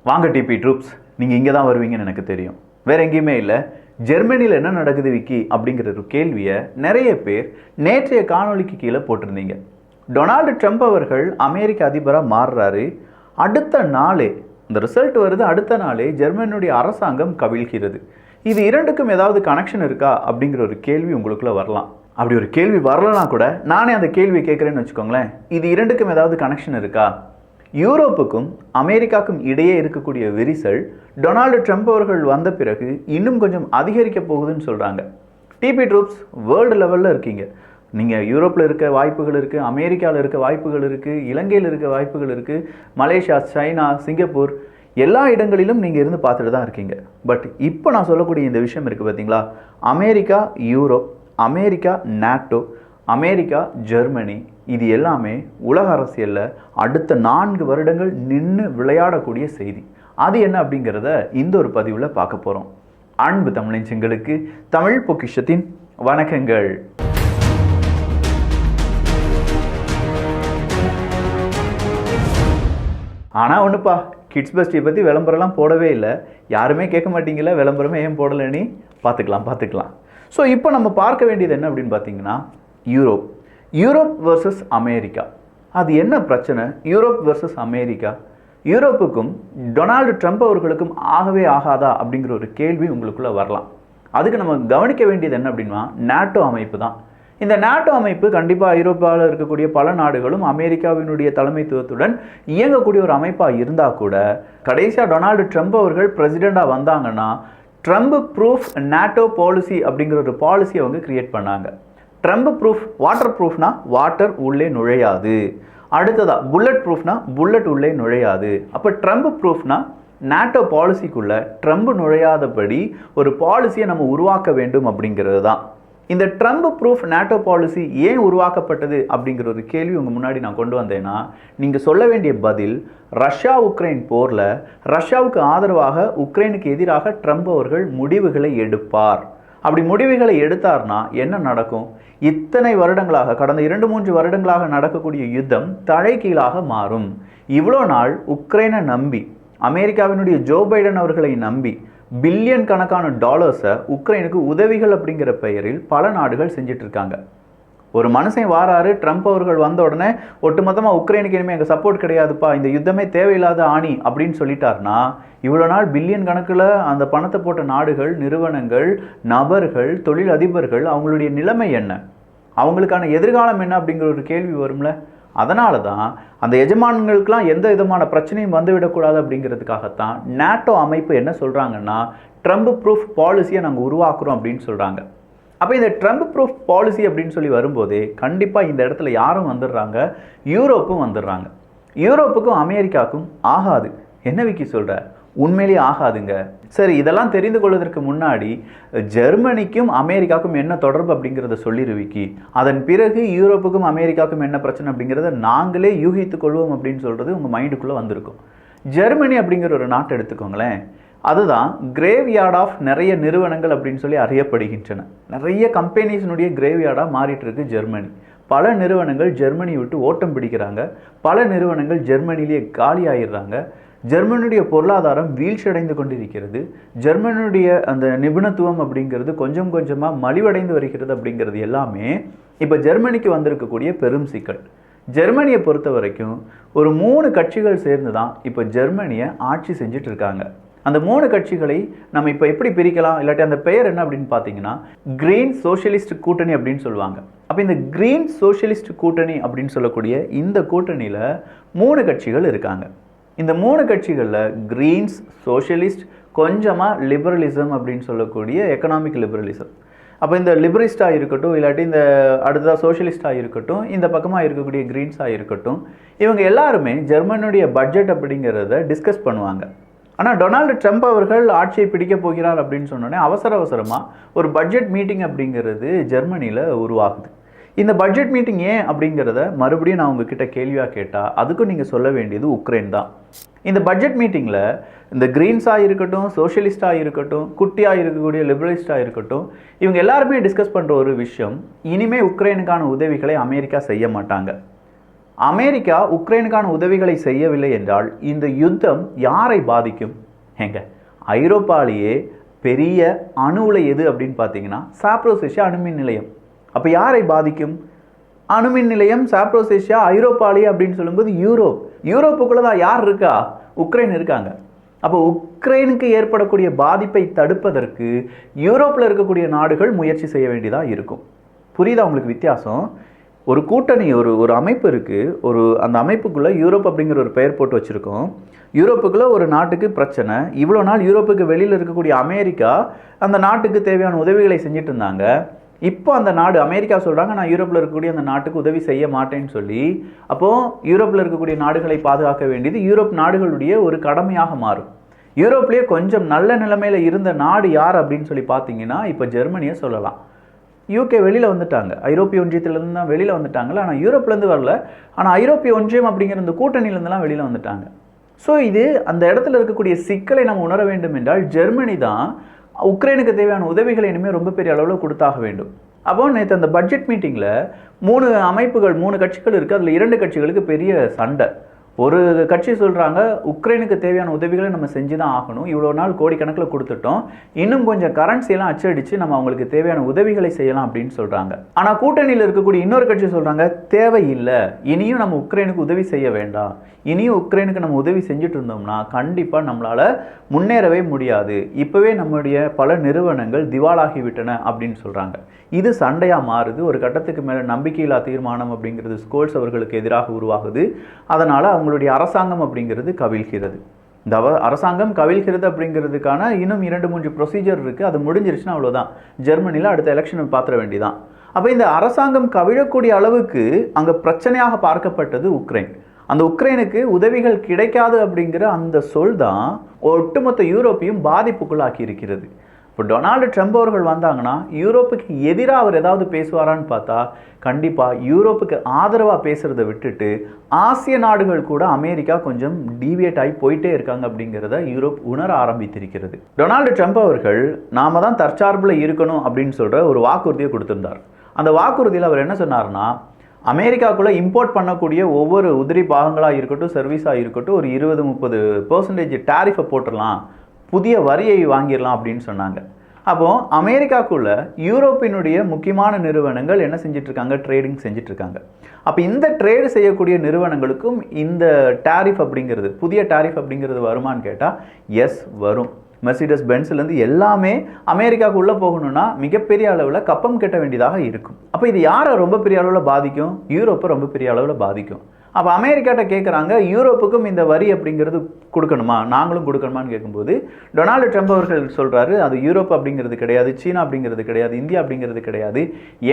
வாங்க DP troops, நீங்கள் இங்கே தான் வருவீங்கன்னு எனக்கு தெரியும். வேறு எங்கேயுமே இல்லை. ஜெர்மனியில் என்ன நடக்குது விக்கி அப்படிங்கிற ஒரு கேள்வியை நிறைய பேர் நேற்றைய காணொலிக்கு கீழே போட்டிருந்தீங்க. டொனால்டு ட்ரம்ப் அவர்கள் அமெரிக்க அதிபராக மாறுறாரு. அடுத்த நாளே இந்த ரிசல்ட் வருது. அடுத்த நாளே ஜெர்மனியுடைய அரசாங்கம் கவிழ்கிறது. இது இரண்டுக்கும் ஏதாவது கனெக்ஷன் இருக்கா அப்படிங்கிற ஒரு கேள்வி உங்களுக்குள்ள வரலாம். அப்படி ஒரு கேள்வி வரலனா கூட நானே அந்த கேள்வியை கேட்குறேன்னு வச்சுக்கோங்களேன். இது இரண்டுக்கும் ஏதாவது கனெக்ஷன் இருக்கா? யூரோப்புக்கும் அமெரிக்காவுக்கும் இடையே இருக்கக்கூடிய விரிசல் டொனால்டு ட்ரம்ப் அவர்கள் வந்த பிறகு இன்னும் கொஞ்சம் அதிகரிக்க போகுதுன்னு சொல்கிறாங்க. டிபி ட்ரூப்ஸ், வேர்ல்டு லெவலில் இருக்கீங்க. நீங்கள் யூரோப்பில் இருக்க வாய்ப்புகள் இருக்குது, அமெரிக்காவில் இருக்க வாய்ப்புகள் இருக்குது, இலங்கையில் இருக்க வாய்ப்புகள் இருக்குது, மலேசியா, சைனா, சிங்கப்பூர் எல்லா இடங்களிலும் நீங்கள் இருந்து பார்த்துட்டு தான் இருக்கீங்க. பட் இப்போ நான் சொல்லக்கூடிய இந்த விஷயம் இருக்குது பார்த்தீங்களா, America Europe, America NATO, America Germany, இது எல்லாமே உலக அரசியலில் அடுத்த 4 வருடங்கள் நின்று விளையாடக்கூடிய செய்தி. அது என்ன அப்படிங்கிறத இந்த ஒரு பதிவில் பார்க்க போகிறோம். அன்பு தமிழஞ்சங்களுக்கு தமிழ் பொக்கிஷத்தின் வணக்கங்கள். ஆனால் ஒன்றுப்பா, கிட்ஸ் பெஸ்டியை பற்றி விளம்பரம்லாம் போடவே இல்லை. யாருமே கேட்க மாட்டீங்களா, விளம்பரமே ஏன் போடலைன்னு? பார்த்துக்கலாம். ஸோ இப்போ நம்ம பார்க்க வேண்டியது என்ன அப்படின்னு பார்த்தீங்கன்னா, யூரோப் வர்சஸ் அமெரிக்கா. அது என்ன பிரச்சனை? யூரோப் வர்சஸ் அமெரிக்கா, யூரோப்புக்கும் டொனால்டு ட்ரம்ப் அவர்களுக்கும் ஆகவே ஆகாதா அப்படிங்கிற ஒரு கேள்வி உங்களுக்குள்ளே வரலாம். அதுக்கு நம்ம கவனிக்க வேண்டியது என்ன அப்படின்னா, நாட்டோ அமைப்பு தான். இந்த நாட்டோ அமைப்பு கண்டிப்பாக ஐரோப்பாவில் இருக்கக்கூடிய பல நாடுகளும் அமெரிக்காவினுடைய தலைமைத்துவத்துடன் இயங்கக்கூடிய ஒரு அமைப்பாக இருந்தால் கூட, கடைசியாக டொனால்டு ட்ரம்ப் அவர்கள் பிரசிடெண்ட்டாக வந்தாங்கன்னா ட்ரம்ப் ப்ரூஃப் நாட்டோ பாலிசி அப்படிங்கிற ஒரு பாலிசியை அவங்க கிரியேட் பண்ணாங்க. ட்ரம்ப் ப்ரூஃப், வாட்டர் ப்ரூஃப்னா வாட்டர் உள்ளே நுழையாது. அடுத்ததா புல்லட் ப்ரூஃப்னா புல்லட் உள்ளே நுழையாது. அப்போ ட்ரம்ப் ப்ரூஃப்னா நாட்டோ பாலிசிக்குள்ள ட்ரம்ப் நுழையாதபடி ஒரு பாலிசியை நம்ம உருவாக்க வேண்டும் அப்படிங்கிறது தான். இந்த ட்ரம்ப் ப்ரூஃப் நாட்டோ பாலிசி ஏன் உருவாக்கப்பட்டது அப்படிங்கிற ஒரு கேள்வி உங்கள் முன்னாடி நான் கொண்டு வந்தேன்னா, நீங்கள் சொல்ல வேண்டிய பதில், ரஷ்யா உக்ரைன் போரில் ரஷ்யாவுக்கு ஆதரவாக உக்ரைனுக்கு எதிராக ட்ரம்ப் அவர்கள் முடிவுகளை எடுப்பார். அப்படி முடிவுகளை எடுத்தார்னா என்ன நடக்கும்? இத்தனை வருடங்களாக, கடந்த 2-3 வருடங்களாக நடக்கக்கூடிய யுத்தம் தலைகீழாக மாறும். இவ்வளோ நாள் உக்ரைனை நம்பி, அமெரிக்காவினுடைய ஜோ பைடன் அவர்களை நம்பி பில்லியன் கணக்கான டாலர்ஸை உக்ரைனுக்கு உதவிகள் அப்படிங்கிற பெயரில் பல நாடுகள் செஞ்சிட்டு இருக்காங்க. ஒரு மனுஷன் வாராரு, ட்ரம்ப் அவர்கள் வந்த உடனே ஒட்டுமொத்தமாக உக்ரைனுக்கு இனிமேல் எங்கள் சப்போர்ட் கிடையாதுப்பா, இந்த யுத்தமே தேவையில்லாத ஆணி அப்படின்னு சொல்லிட்டார்னா, இவ்வளோ நாள் பில்லியன் கணக்கில் அந்த பணத்தை போட்ட நாடுகள், நிறுவனங்கள், நபர்கள், தொழில் அதிபர்கள், அவங்களுடைய நிலைமை என்ன, அவங்களுக்கான எதிர்காலம் என்ன அப்படிங்கிற ஒரு கேள்வி வரும்ல. அதனால தான் அந்த எஜமான்களுக்கெல்லாம் எந்த விதமான பிரச்சனையும் வந்துவிடக்கூடாது அப்படிங்கிறதுக்காகத்தான் நாட்டோ அமைப்பு என்ன சொல்கிறாங்கன்னா, ட்ரம்ப் ப்ரூஃப் பாலிசியை நாங்கள் உருவாக்குறோம் அப்படின்னு சொல்கிறாங்க. அப்போ இந்த ட்ரம்ப் ப்ரூஃப் பாலிசி அப்படின்னு சொல்லி வரும்போதே கண்டிப்பாக இந்த இடத்துல யாரும் வந்துடுறாங்க, யூரோப்பும் வந்துடுறாங்க. யூரோப்புக்கும் அமெரிக்காவுக்கும் ஆகாது. என்ன விக்கி சொல்கிற? உண்மையிலேயே ஆகாதுங்க. சரி, இதெல்லாம் தெரிந்து கொள்வதற்கு முன்னாடி ஜெர்மனிக்கும் அமெரிக்காவுக்கும் என்ன தொடர்பு அப்படிங்கிறத சொல்லிடுவிக்கி, அதன் பிறகு யூரோப்புக்கும் அமெரிக்காவுக்கும் என்ன பிரச்சனை அப்படிங்கிறத நாங்களே யூகித்துக் கொள்வோம் அப்படின்னு சொல்கிறது உங்கள் மைண்டுக்குள்ளே வந்திருக்கும். ஜெர்மனி அப்படிங்கிற ஒரு நாட்டை எடுத்துக்கோங்களேன். அதுதான் கிரேவ்யார்ட் ஆஃப் நிறைய நிறுவனங்கள் அப்படின்னு சொல்லி அறியப்படுகின்றன. நிறைய கம்பெனிஸினுடைய கிரேவ்யார்டாக மாறிட்டு இருக்கு ஜெர்மனி. பல நிறுவனங்கள் ஜெர்மனியை விட்டு ஓட்டம் பிடிக்கிறாங்க. பல நிறுவனங்கள் ஜெர்மனிலேயே காலி ஆகிடுறாங்க. ஜெர்மனியுடைய பொருளாதாரம் வீழ்ச்சி அடைந்து கொண்டிருக்கிறது. ஜெர்மனியுடைய அந்த நிபுணத்துவம் அப்படிங்கிறது கொஞ்சம் கொஞ்சமாக மலிவடைந்து வருகிறது. அப்படிங்கிறது எல்லாமே இப்போ ஜெர்மனிக்கு வந்திருக்கக்கூடிய பெரும் சிக்கல். ஜெர்மனியை பொறுத்த வரைக்கும் ஒரு 3 கட்சிகள் சேர்ந்து தான் இப்போ ஜெர்மனியை ஆட்சி செஞ்சுட்டு இருக்காங்க. அந்த 3 கட்சிகளை நம்ம இப்போ எப்படி பிரிக்கலாம், இல்லாட்டி அந்த பெயர் என்ன அப்படின்னு பார்த்தீங்கன்னா, கிரீன் சோஷியலிஸ்ட் கூட்டணி அப்படின்னு சொல்லுவாங்க. அப்போ இந்த கிரீன் சோஷியலிஸ்ட் கூட்டணி அப்படின்னு சொல்லக்கூடிய இந்த கூட்டணியில் 3 கட்சிகள் இருக்காங்க. இந்த 3 கட்சிகளில் கிரீன்ஸ், சோஷியலிஸ்ட், கொஞ்சமாக லிபரலிசம் அப்படின்னு சொல்லக்கூடிய எக்கனாமிக் லிபரலிசம். அப்போ இந்த லிபரிஸ்டாக இருக்கட்டும், இல்லாட்டி இந்த அடுத்ததாக சோஷியலிஸ்டாக இருக்கட்டும், இந்த பக்கமாக இருக்கக்கூடிய கிரீன்ஸாக இருக்கட்டும், இவங்க எல்லாருமே ஜெர்மனியுடைய பட்ஜெட் அப்படிங்கிறத டிஸ்கஸ் பண்ணுவாங்க. ஆனால் டொனால்டு ட்ரம்ப் அவர்கள் ஆட்சியை பிடிக்க போகிறார் அப்படின்னு சொன்னோடனே அவசரமாக ஒரு பட்ஜெட் மீட்டிங் அப்படிங்கிறது ஜெர்மனியில் உருவாகுது. இந்த பட்ஜெட் மீட்டிங் ஏன் அப்படிங்கிறத மறுபடியும் நான் உங்ககிட்ட கேள்வியாக கேட்டால் அதுக்கும் நீங்கள் சொல்ல வேண்டியது உக்ரைன் தான். இந்த பட்ஜெட் மீட்டிங்கில் இந்த கிரீன்ஸாக இருக்கட்டும், சோஷியலிஸ்டாக இருக்கட்டும், குட்டியாக இருக்கக்கூடிய லிபரலிஸ்டாக இருக்கட்டும், இவங்க எல்லாருமே டிஸ்கஸ் பண்ணுற ஒரு விஷயம், இனிமேல் உக்ரைனுக்கான உதவிகளை அமெரிக்கா செய்ய மாட்டாங்க. அமெரிக்கா உக்ரைனுக்கான உதவிகளை செய்யவில்லை என்றால் இந்த யுத்தம் யாரை பாதிக்கும்? எங்க ஐரோப்பாலேயே பெரிய அணு உலை எது அப்படின்னு பார்த்தீங்கன்னா சாப்ரோசிஷியா அணுமின் நிலையம். அப்போ யாரை பாதிக்கும்? அணுமின் நிலையம் சாப்ரோசிஷியா ஐரோப்பாலேயே அப்படின்னு சொல்லும்போது யூரோப்புக்குள்ள தான் யார் இருக்கா? உக்ரைன் இருக்காங்க. அப்போ உக்ரைனுக்கு ஏற்படக்கூடிய பாதிப்பை தடுப்பதற்கு யூரோப்பில் இருக்கக்கூடிய நாடுகள் முயற்சி செய்ய வேண்டியதாக இருக்கும். புரியுதா உங்களுக்கு வித்தியாசம்? ஒரு கூட்டணி, ஒரு அமைப்பு இருக்குது. அந்த அமைப்புக்குள்ளே யூரோப் அப்படிங்கிற ஒரு பெயர் போட்டு வச்சுருக்கோம். யூரோப்புக்குள்ளே ஒரு நாட்டுக்கு பிரச்சனை. இவ்வளோ நாள் யூரோப்புக்கு வெளியில் இருக்கக்கூடிய அமெரிக்கா அந்த நாட்டுக்கு தேவையான உதவிகளை செஞ்சுட்டு இருந்தாங்க. இப்போ அந்த நாடு அமெரிக்கா சொல்கிறாங்க, நான் யூரோப்பில் இருக்கக்கூடிய அந்த நாட்டுக்கு உதவி செய்ய மாட்டேன்னு சொல்லி. அப்போது யூரோப்பில் இருக்கக்கூடிய நாடுகளை பாதுகாக்க வேண்டியது யூரோப் நாடுகளுடைய ஒரு கடமையாக மாறும். யூரோப்லேயே கொஞ்சம் நல்ல நிலைமையில் இருந்த நாடு யார் அப்படின்னு சொல்லி பார்த்தீங்கன்னா இப்போ ஜெர்மனியை சொல்லலாம். யூகே வெளியில் வந்துட்டாங்க, ஐரோப்பிய ஒன்றியத்திலேருந்து தான் வெளியில் வந்துட்டாங்களா, ஆனால் யூரோப்லேருந்து வரல. ஆனால் ஐரோப்பிய ஒன்றியம் அப்படிங்கிற இந்த கூட்டணியிலேருந்துலாம் வெளியில் வந்துட்டாங்க. ஸோ இது அந்த இடத்துல இருக்கக்கூடிய சிக்கலை நம்ம உணர வேண்டும் என்றால் ஜெர்மனி தான் உக்ரைனுக்கு தேவையான உதவிகளை இனிமேல் ரொம்ப பெரிய அளவில் கொடுத்தாக வேண்டும். அப்போ நேற்று அந்த பட்ஜெட் மீட்டிங்கில் 3 கட்சிகள் இருக்குது. அதில் 2 கட்சிகளுக்கு பெரிய சண்டை. ஒரு கட்சி சொல்கிறாங்க, உக்ரைனுக்கு தேவையான உதவிகளை நம்ம செஞ்சு தான் ஆகணும், இவ்வளோ நாள் கோடிக்கணக்கில் கொடுத்துட்டோம், இன்னும் கொஞ்சம் கரன்சியெல்லாம் அச்சடித்து நம்ம அவங்களுக்கு தேவையான உதவிகளை செய்யலாம் அப்படின்னு சொல்கிறாங்க. ஆனால் கூட்டணியில் இருக்கக்கூடிய இன்னொரு கட்சி சொல்கிறாங்க, தேவையில்லை, இனியும் நம்ம உக்ரைனுக்கு உதவி செய்ய வேண்டாம், இனியும் உக்ரைனுக்கு நம்ம உதவி செஞ்சுட்டு இருந்தோம்னா கண்டிப்பாக நம்மளால் முன்னேறவே முடியாது, இப்போவே நம்முடைய பல நிறுவனங்கள் திவாலாகிவிட்டன அப்படின்னு சொல்கிறாங்க. இது சண்டையாக மாறுது. ஒரு கட்டத்துக்கு மேலே நம்பிக்கையில்லா தீர்மானம் அப்படிங்கிறது ஸ்கோல்ஸ் அவர்களுக்கு எதிராக உருவாகுது. அதனால் அவங்களுடைய அரசாங்கம் அப்படிங்கிறது கவிழ்கிறது. இந்த அரசாங்கம் கவிழ்கிறது அப்படிங்கிறதுக்கான இன்னும் 2-3 ப்ரொசீஜர் இருக்குது. அது முடிஞ்சிருச்சுன்னா அவ்வளோதான், ஜெர்மனியில் அடுத்த எலெக்ஷனை பார்த்துட வேண்டியதான். அப்போ இந்த அரசாங்கம் கவிழக்கூடிய அளவுக்கு அங்கே பிரச்சனையாக பார்க்கப்பட்டது உக்ரைன். அந்த உக்ரைனுக்கு உதவிகள் கிடைக்காது அப்படிங்கிற அந்த சொல் தான் ஒட்டுமொத்த யூரோப்பையும் பாதிப்புக்குள்ளாக்கி இருக்கிறது. இப்போ டொனால்டு ட்ரம்ப் அவர்கள் வந்தாங்கன்னா யூரோப்புக்கு எதிராக அவர் ஏதாவது பேசுவாரான்னு பார்த்தா கண்டிப்பாக யூரோப்புக்கு ஆதரவாக பேசுகிறத விட்டுட்டு ஆசிய நாடுகள் கூட அமெரிக்கா கொஞ்சம் டீவியேட் ஆகி போயிட்டே இருக்காங்க அப்படிங்கிறத யூரோப் உணர ஆரம்பித்திருக்கிறது. டொனால்டு ட்ரம்ப் அவர்கள் நாம தான் தற்சார்பில் இருக்கணும் அப்படின்னு சொல்கிற ஒரு வாக்குறுதியை கொடுத்திருந்தார். அந்த வாக்குறுதியில் அவர் என்ன சொன்னார்னா, அமெரிக்காக்குள்ளே இம்போர்ட் பண்ணக்கூடிய ஒவ்வொரு உதிரி பாகங்களாக இருக்கட்டும், சர்வீஸாக இருக்கட்டும், ஒரு 20-30% டேரிஃபை போட்டுடலாம், புதிய வரியை வாங்கிடலாம் அப்படின்னு சொன்னாங்க. அப்போது அமெரிக்காக்குள்ளே யூரோப்பினுடைய முக்கியமான நிறுவனங்கள் என்ன செஞ்சிட்ருக்காங்க? ட்ரேடிங் செஞ்சிட்ருக்காங்க. அப்போ இந்த ட்ரேடு செய்யக்கூடிய நிறுவனங்களுக்கும் இந்த டேரிஃப் அப்படிங்கிறது, புதிய டேரிஃப் அப்படிங்கிறது வருமானு கேட்டால் எஸ் வரும். மெர்சிடஸ் பென்ஸ்லேருந்து எல்லாமே அமெரிக்காவுக்குள்ளே போகணும்னா மிகப்பெரிய அளவில் கப்பம் கட்ட வேண்டியதாக இருக்கும். அப்போ இது யாரை ரொம்ப பெரிய அளவில் பாதிக்கும்? யூரோப்பை ரொம்ப பெரிய அளவில் பாதிக்கும். அப்போ அமெரிக்காட்ட கேட்குறாங்க, யூரோப்புக்கும் இந்த வரி அப்படிங்கிறது கொடுக்கணுமா, நாங்களும் கொடுக்கணுமான்னு கேட்கும்போது டொனால்டு ட்ரம்ப் அவர்கள் சொல்கிறாரு, அது யூரோப் அப்படிங்கிறது கிடையாது, சீனா அப்படிங்கிறது கிடையாது, இந்தியா அப்படிங்கிறது கிடையாது,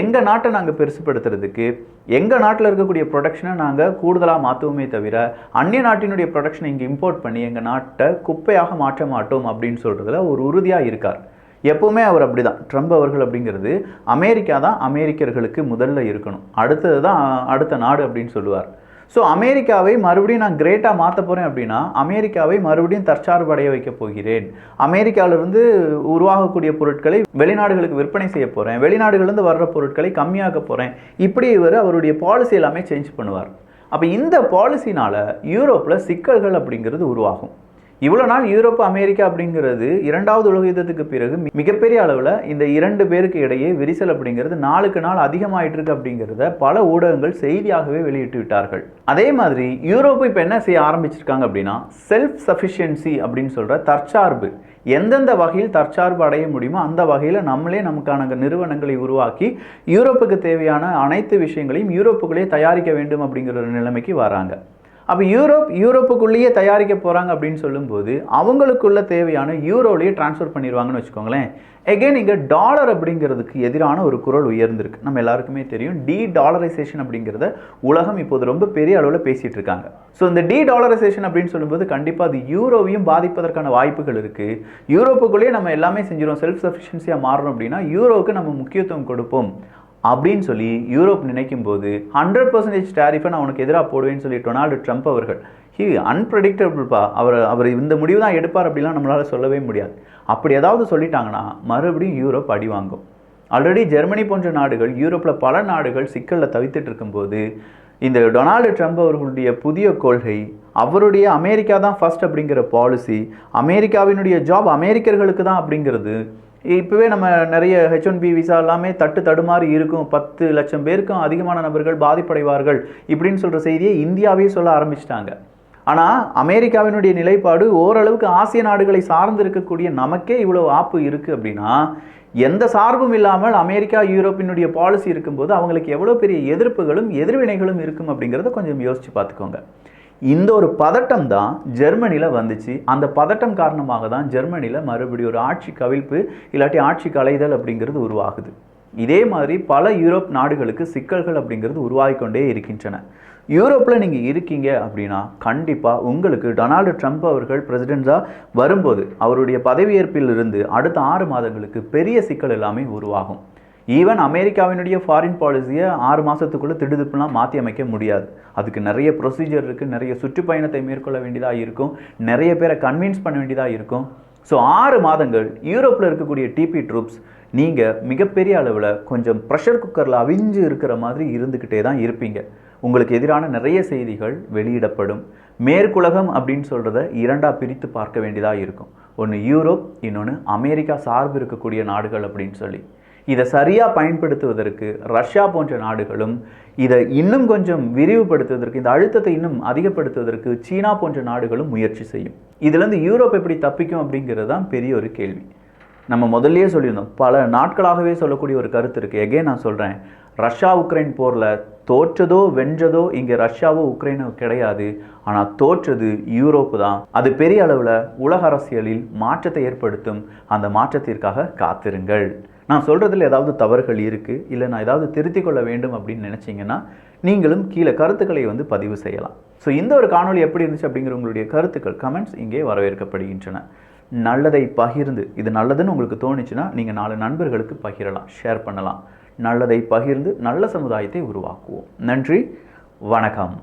எங்கள் நாட்டை நாங்கள் பெருசுப்படுத்துறதுக்கு எங்கள் நாட்டில் இருக்கக்கூடிய ப்ரொடக்ஷனை நாங்கள் கூடுதலாக மாற்றுவோமே தவிர அந்நிய நாட்டினுடைய ப்ரொடக்ஷனை இங்கே இம்போர்ட் பண்ணி எங்கள் நாட்டை குப்பையாக மாற்ற மாட்டோம் அப்படின்னு சொல்கிறதுல ஒரு உறுதியாக இருக்கார். எப்போவுமே அவர் அப்படி தான். ட்ரம்ப் அவர்கள் அப்படிங்கிறது அமெரிக்கா தான் அமெரிக்கர்களுக்கு முதல்ல இருக்கணும், அடுத்தது தான் அடுத்த நாடு அப்படின்னு சொல்லுவார். ஸோ அமெரிக்காவை மறுபடியும் நான் கிரேட்டாக மாற்ற போகிறேன் அப்படின்னா அமெரிக்காவை மறுபடியும் தற்சார்பு அடைய வைக்க போகிறேன், அமெரிக்காவிலிருந்து உருவாகக்கூடிய பொருட்களை வெளிநாடுகளுக்கு விற்பனை செய்ய போகிறேன், வெளிநாடுகள்லேருந்து வர்ற பொருட்களை கம்மியாக்க போகிறேன், இப்படி இவர் அவருடைய பாலிசி எல்லாமே சேஞ்ச் பண்ணுவார். அப்போ இந்த பாலிசினால் யூரோப்பில் சிக்கல்கள் அப்படிங்கிறது உருவாகும். இவ்வளோ நாள் யூரோப் அமெரிக்கா அப்படிங்கிறது 2வது உலக யுத்தத்துக்கு பிறகு மிகப்பெரிய அளவில் இந்த 2 பேருக்கு இடையே விரிசல் அப்படிங்கிறது நாளுக்கு நாள் அதிகமாயிட்டு இருக்கு அப்படிங்கிறத பல ஊடகங்கள் செய்தியாகவே வெளியிட்டு விட்டார்கள். அதே மாதிரி யூரோப்பு இப்போ என்ன செய்ய ஆரம்பிச்சிருக்காங்க அப்படின்னா, செல்ஃப் சஃபிஷியன்சி அப்படின்னு சொல்கிற தற்சார்பு, எந்தெந்த வகையில் தற்சார்பு அடைய முடியுமோ அந்த வகையில் நம்மளே நமக்கான நிறுவனங்களை உருவாக்கி யூரோப்புக்கு தேவையான அனைத்து விஷயங்களையும் யூரோப்புக்குள்ளே தயாரிக்க வேண்டும் அப்படிங்கிற ஒரு நிலைமைக்கு வராங்க. அப்போ யூரோப்புக்குள்ளேயே தயாரிக்க போகிறாங்க அப்படின்னு சொல்லும்போது அவங்களுக்குள்ள தேவையான யூரோலேயே டிரான்ஸ்ஃபர் பண்ணிடுவாங்கன்னு வச்சுக்கோங்களேன். எகெயின் இங்கே டாலர் அப்படிங்கிறதுக்கு எதிரான ஒரு குரல் உயர்ந்திருக்கு. நம்ம எல்லாருக்குமே தெரியும், டாலரைசேஷன் அப்படிங்கிறத உலகம் இப்போது ரொம்ப பெரிய அளவில் பேசிகிட்டு இருக்காங்க. ஸோ இந்த டாலரைசேஷன் அப்படின்னு சொல்லும்போது கண்டிப்பாக அது யூரோவையும் பாதிப்பதற்கான வாய்ப்புகள் இருக்குது. யூரோப்புக்குள்ளேயே நம்ம எல்லாமே செஞ்சிடும், செல்ஃப் சஃபிஷியன்சியாக மாறணும் அப்படின்னா யூரோவுக்கு நம்ம முக்கியத்துவம் கொடுப்போம் அப்படின்னு சொல்லி யூரோப் நினைக்கும் போது 100% டேரிஃபை நான் உனக்கு எதிராக போடுவேன்னு சொல்லி டொனால்டு ட்ரம்ப் அவர்கள் அன்பிரடிக்டபிள்ப்பா, அவர் இந்த முடிவு தான் எடுப்பார் அப்படிலாம் நம்மளால் சொல்லவே முடியாது. அப்படி ஏதாவது சொல்லிட்டாங்கன்னா மறுபடியும் யூரோப் அடி வாங்கும். ஆல்ரெடி ஜெர்மனி போன்ற நாடுகள், யூரோப்பில் பல நாடுகள் சிக்கலில் தவித்துட்டு இருக்கும்போது இந்த டொனால்டு ட்ரம்ப் அவர்களுடைய புதிய கொள்கை, அவருடைய அமெரிக்கா தான் ஃபர்ஸ்ட் அப்படிங்கிற பாலிசி, அமெரிக்காவினுடைய ஜாப் அமெரிக்கர்களுக்கு தான் அப்படிங்கிறது, இப்போவே நம்ம நிறைய H1B விசா எல்லாமே தடுமாறி இருக்கும், 10 லட்சம் பேருக்கும் அதிகமான நபர்கள் பாதிப்படைவார்கள் இப்படின்னு சொல்கிற செய்தியை இந்தியாவே சொல்ல ஆரம்பிச்சிட்டாங்க. ஆனால் அமெரிக்காவினுடைய நிலைப்பாடு ஓரளவுக்கு ஆசிய நாடுகளை சார்ந்து இருக்கக்கூடிய நமக்கே இவ்வளோ ஆப்பு இருக்குது அப்படின்னா, எந்த சார்பும் இல்லாமல் அமெரிக்கா யூரோப்பினுடைய பாலிசி இருக்கும்போது அவங்களுக்கு எவ்வளோ பெரிய எதிர்ப்புகளும் எதிர்வினைகளும் இருக்கும் அப்படிங்கிறத கொஞ்சம் யோசித்து பார்த்துக்கோங்க. இந்த ஒரு பதட்டம் தான் ஜெர்மனியில் வந்துச்சு. அந்த பதட்டம் காரணமாக தான் ஜெர்மனியில் மறுபடியும் ஒரு ஆட்சி கவிழ்ப்பு இல்லாட்டி ஆட்சி கலைதல் அப்படிங்கிறது உருவாகுது. இதே மாதிரி பல யூரோப் நாடுகளுக்கு சிக்கல்கள் அப்படிங்கிறது உருவாகி கொண்டே இருக்கின்றன. யூரோப்பில் நீங்கள் இருக்கீங்க அப்படின்னா கண்டிப்பாக உங்களுக்கு டொனால்டு ட்ரம்ப் அவர்கள் பிரசிடெண்ட்டாக வரும்போது அவருடைய பதவியேற்பில் இருந்து அடுத்த 6 மாதங்களுக்கு பெரிய சிக்கல் எல்லாமே உருவாகும். ஈவன் அமெரிக்காவினுடைய ஃபாரின் பாலிசியை 6 மாதத்துக்குள்ளே திடுதிப்புலாம் மாற்றி அமைக்க முடியாது. அதுக்கு நிறைய ப்ரொசீஜர் இருக்குது, நிறைய சுற்றுப்பயணத்தை மேற்கொள்ள வேண்டியதாக இருக்கும், நிறைய பேரை கன்வின்ஸ் பண்ண வேண்டியதாக இருக்கும். ஸோ 6 மாதங்கள் யூரோப்பில் இருக்கக்கூடிய டிபி ட்ரூப்ஸ் நீங்கள் மிகப்பெரிய அளவில் கொஞ்சம் ப்ரெஷர் குக்கரில் அவிஞ்சு இருக்கிற மாதிரி இருந்துக்கிட்டே தான் இருப்பீங்க. உங்களுக்கு எதிரான நிறைய செய்திகள் வெளியிடப்படும். மேற்குலகம் அப்படின்னு சொல்கிறத 2ஆக பிரித்து பார்க்க வேண்டியதாக இருக்கும். ஒன்று யூரோப், இன்னொன்று அமெரிக்கா சார்பு இருக்கக்கூடிய நாடுகள் அப்படின்னு சொல்லி. இதை சரியாக பயன்படுத்துவதற்கு ரஷ்யா போன்ற நாடுகளும், இதை இன்னும் கொஞ்சம் விரிவுபடுத்துவதற்கு, இந்த அழுத்தத்தை இன்னும் அதிகப்படுத்துவதற்கு சீனா போன்ற நாடுகளும் முயற்சி செய்யும். இதுலேருந்து யூரோப் எப்படி தப்பிக்கும் அப்படிங்கிறது தான் பெரிய ஒரு கேள்வி. நம்ம முதல்லயே சொல்லியிருந்தோம், பல நாட்களாகவே சொல்லக்கூடிய ஒரு கருத்து இருக்குது. எகெயின் நான் சொல்கிறேன், ரஷ்யா உக்ரைன் போரில் தோற்றதோ வென்றதோ இங்கே ரஷ்யாவோ உக்ரைனோ கிடையாது. ஆனால் தோற்றது யூரோப்பு தான். அது பெரிய அளவில் உலக அரசியலில் மாற்றத்தை ஏற்படுத்தும். அந்த மாற்றத்திற்காக காத்திருங்கள். நான் சொல்கிறதுல ஏதாவது தவறுகள் இருக்குது, இல்லை நான் ஏதாவது திருத்திக் கொள்ள வேண்டும் அப்படின்னு நினச்சிங்கன்னா நீங்களும் கீழே கருத்துக்களை பதிவு செய்யலாம். ஸோ இந்த ஒரு காணொலி எப்படி இருந்துச்சு அப்படிங்கிற உங்களுடைய கருத்துக்கள், கமெண்ட்ஸ் இங்கே வரவேற்கப்படுகின்றன. நல்லதை பகிர்ந்து, இது நல்லதுன்னு உங்களுக்கு தோணுச்சுன்னா நீங்கள் 4 நண்பர்களுக்கு பகிரலாம், ஷேர் பண்ணலாம். நல்லதை பகிர்ந்து நல்ல சமுதாயத்தை உருவாக்குவோம். நன்றி, வணக்கம்.